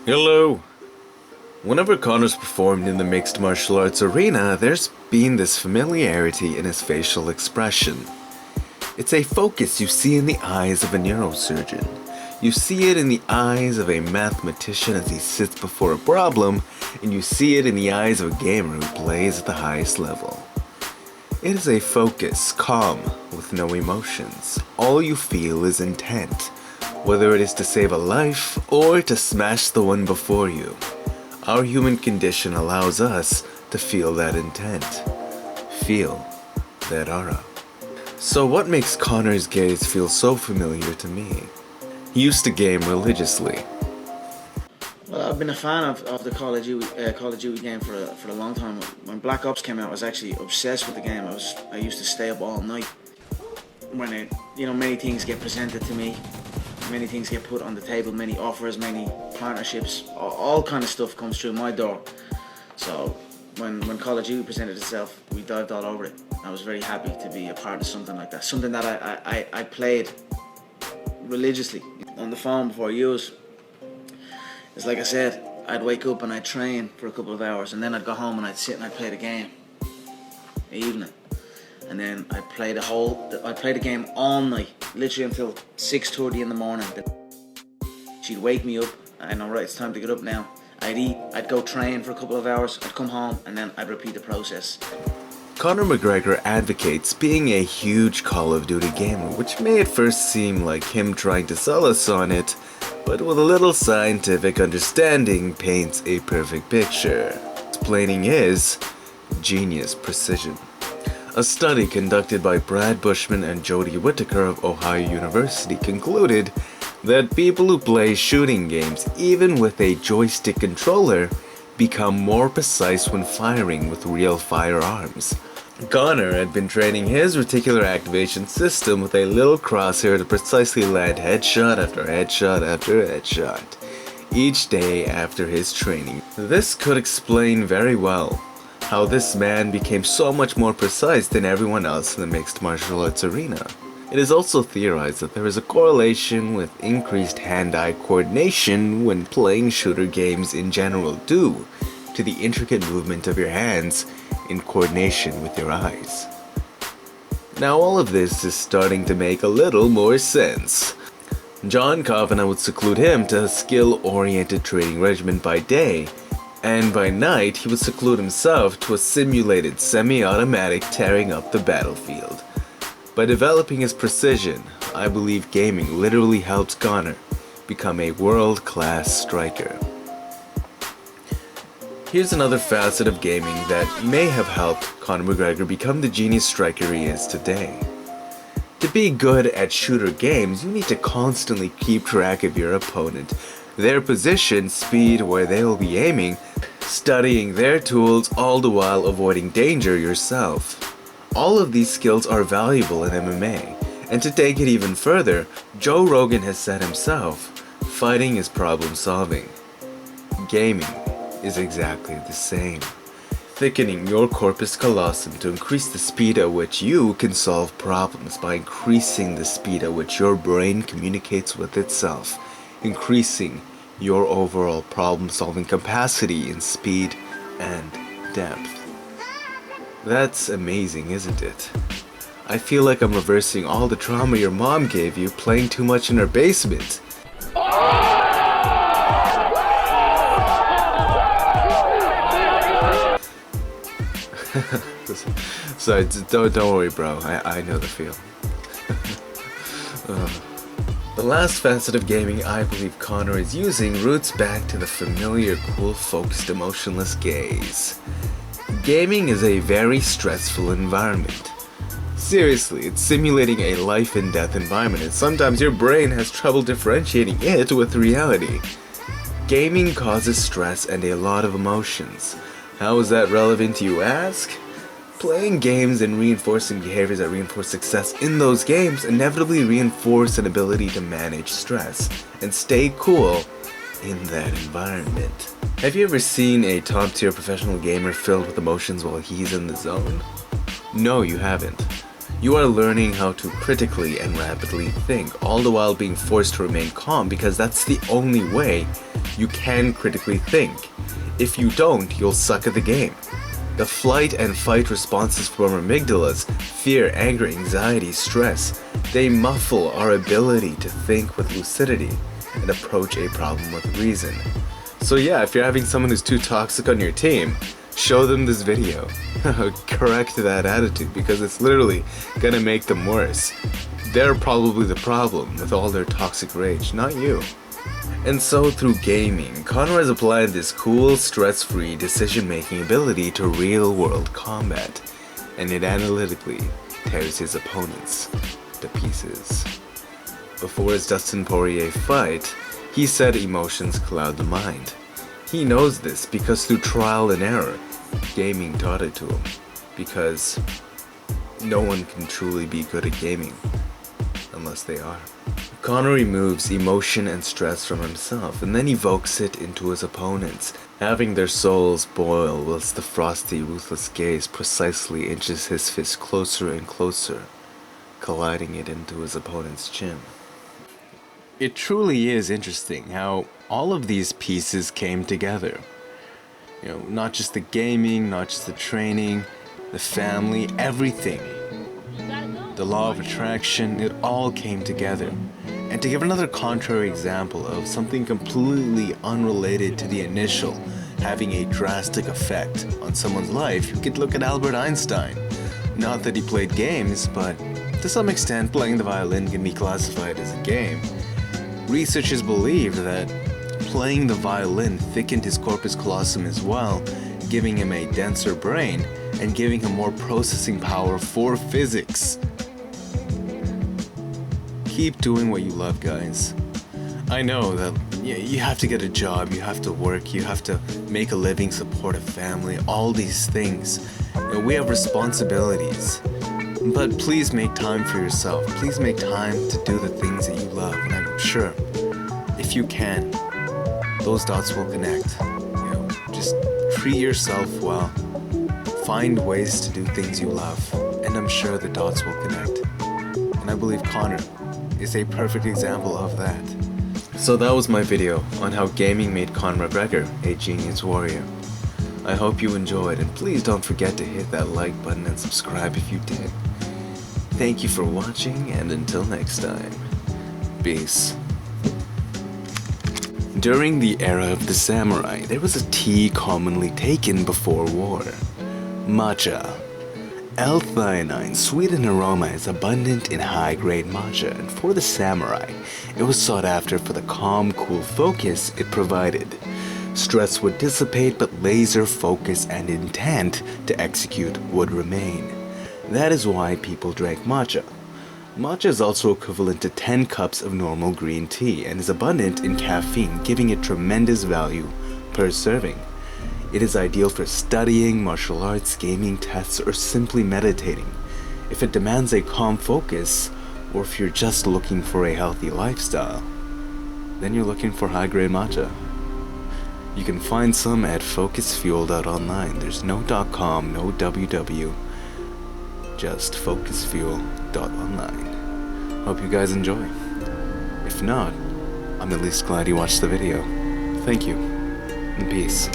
Hello! Whenever Conor's performed in the mixed martial arts arena, there's been this familiarity in his facial expression. It's a focus you see in the eyes of a neurosurgeon. You see it in the eyes of a mathematician as he sits before a problem, and you see it in the eyes of a gamer who plays at the highest level. It is a focus, calm, with no emotions. All you feel is intent, whether it is to save a life or to smash the one before you. Our human condition allows us to feel that intent, feel that aura. So what makes Conor's gaze feel so familiar to me? He used to game religiously. Well, I've been a fan of the Call of Duty game for a long time. When Black Ops came out, I was actually obsessed with the game. I used to stay up all night. When many things get presented to me, many things get put on the table, many offers, many partnerships, all kind of stuff comes through my door. So when Call of Duty presented itself, we dived all over it. I was very happy to be a part of something like that, something that I played religiously on the phone before I used. It's like I said, I'd wake up and I'd train for a couple of hours, and then I'd go home and I'd sit and I'd play the game evening, and then I'd play the game all night, literally until 6:30 in the morning. She'd wake me up, I know, right, it's time to get up now. I'd eat, I'd go train for a couple of hours, I'd come home, and then I'd repeat the process. Conor McGregor advocates being a huge Call of Duty gamer, which may at first seem like him trying to sell us on it, but with a little scientific understanding paints a perfect picture. Explaining his genius precision. A study conducted by Brad Bushman and Jody Whittaker of Ohio University concluded that people who play shooting games, even with a joystick controller, become more precise when firing with real firearms. Conor had been training his reticular activation system with a little crosshair to precisely land headshot after headshot after headshot each day after his training. This could explain very well how this man became so much more precise than everyone else in the mixed martial arts arena. It is also theorized that there is a correlation with increased hand-eye coordination when playing shooter games in general due to the intricate movement of your hands in coordination with your eyes. Now all of this is starting to make a little more sense. John Kavanagh would seclude him to a skill-oriented training regimen by day, and by night he would seclude himself to a simulated semi-automatic tearing up the battlefield. By developing his precision, I believe gaming literally helps Conor become a world-class striker. Here's another facet of gaming that may have helped Conor McGregor become the genius striker he is today. To be good at shooter games, you need to constantly keep track of your opponent, their position, speed, where they will be aiming, studying their tools, all the while avoiding danger yourself. All of these skills are valuable in MMA, and to take it even further, Joe Rogan has said himself, fighting is problem solving. Gaming is exactly the same. Thickening your corpus callosum to increase the speed at which you can solve problems by increasing the speed at which your brain communicates with itself, increasing your overall problem-solving capacity in speed and depth. That's amazing, isn't it? I feel like I'm reversing all the trauma your mom gave you playing too much in her basement. So don't worry, bro. I know the feel. The last facet of gaming I believe Conor is using roots back to the familiar, cool, focused, emotionless gaze. Gaming is a very stressful environment. Seriously, it's simulating a life and death environment, and sometimes your brain has trouble differentiating it with reality. Gaming causes stress and a lot of emotions. How is that relevant, you ask? Playing games and reinforcing behaviors that reinforce success in those games inevitably reinforce an ability to manage stress and stay cool in that environment. Have you ever seen a top-tier professional gamer filled with emotions while he's in the zone? No, you haven't. You are learning how to critically and rapidly think, all the while being forced to remain calm, because that's the only way You can critically think. If you don't, you'll suck at the game. The flight and fight responses from our amygdalas, fear, anger, anxiety, stress, they muffle our ability to think with lucidity and approach a problem with reason. So yeah, if you're having someone who's too toxic on your team, show them this video. Correct that attitude, because it's literally gonna make them worse. They're probably the problem with all their toxic rage, not you. And so through gaming, Conor has applied this cool, stress-free decision-making ability to real-world combat, and it analytically tears his opponents to pieces. Before his Dustin Poirier fight, he said emotions cloud the mind. He knows this because through trial and error, gaming taught it to him. Because no one can truly be good at gaming unless they are. Conor removes emotion and stress from himself and then evokes it into his opponents, having their souls boil whilst the frosty, ruthless gaze precisely inches his fist closer and closer, colliding it into his opponent's chin. It truly is interesting how all of these pieces came together. You know, not just the gaming, not just the training, the family, everything. The law of attraction, it all came together. And to give another contrary example of something completely unrelated to the initial having a drastic effect on someone's life, you could look at Albert Einstein. Not that he played games, but to some extent playing the violin can be classified as a game. Researchers believe that playing the violin thickened his corpus callosum as well, giving him a denser brain and giving him more processing power for physics. Keep doing what you love, guys. I know that you have to get a job, you have to work, you have to make a living, support a family, all these things. You know, we have responsibilities. But please make time for yourself. Please make time to do the things that you love. And I'm sure, if you can, those dots will connect. You know, just treat yourself well. Find ways to do things you love. And I'm sure the dots will connect. And I believe Conor is a perfect example of that. So that was my video on how gaming made Conor McGregor a genius warrior. I hope you enjoyed, and please don't forget to hit that like button and subscribe if you did. Thank you for watching, and until next time, peace. During the era of the samurai, there was a tea commonly taken before war. Matcha. L-theanine, sweet in aroma, is abundant in high-grade matcha, and for the samurai, it was sought after for the calm, cool focus it provided. Stress would dissipate, but laser focus and intent to execute would remain. That is why people drank matcha. Matcha is also equivalent to 10 cups of normal green tea and is abundant in caffeine, giving it tremendous value per serving. It is ideal for studying, martial arts, gaming, tests, or simply meditating. If it demands a calm focus, or if you're just looking for a healthy lifestyle, then you're looking for high-grade matcha. You can find some at focusfuel.online. There's no .com, no www, just focusfuel.online. Hope you guys enjoy. If not, I'm at least glad you watched the video. Thank you, and peace.